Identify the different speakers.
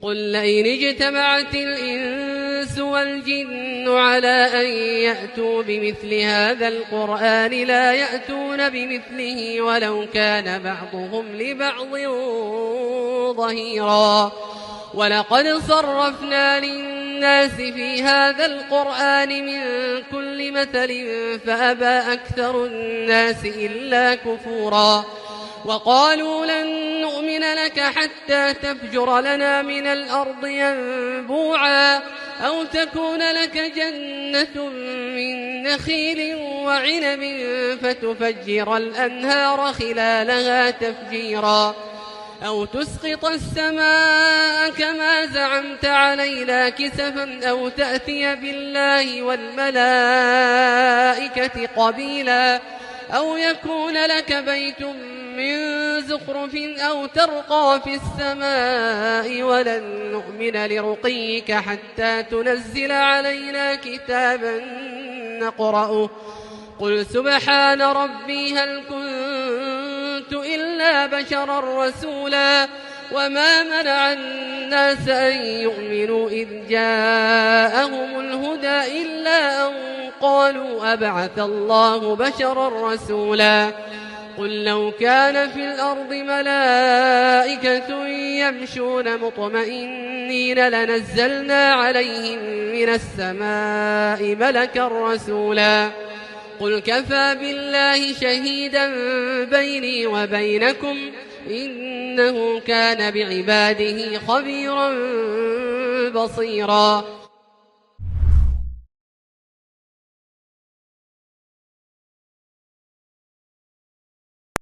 Speaker 1: قل لئن اجتمعت الإنس والجن على أن يأتوا بمثل هذا القرآن لا يأتون بمثله ولو كان بعضهم لبعض ظهيرا. ولقد صرفنا للناس في هذا القرآن من كل مثل فأبى أكثر الناس إلا كفورا. وقالوا لن نؤمن لك حتى تفجر لنا من الأرض ينبوعا أو تكون لك جنة من نخيل وعنب فتفجر الأنهار خلالها تفجيرا أو تسقط السماء كما زعمت علينا كسفا أو تأتي بالله والملائكة قبيلا أو يكون لك بيت من زخرف أو ترقى في السماء ولن نؤمن لرقيك حتى تنزل علينا كتابا نقرأه قل سبحان ربي هل كنت إلا بشرا رسولا. وما منع الناس أن يؤمنوا إذ جاءهم الهدى إلا أن قالوا أبعث الله بشرا رسولا. قل لو كان في الأرض ملائكة يمشون مطمئنين لنزلنا عليهم من السماء ملكا رسولا. قل كفى بالله شهيدا بيني وبينكم إنه كان بعباده خبيرا بصيرا.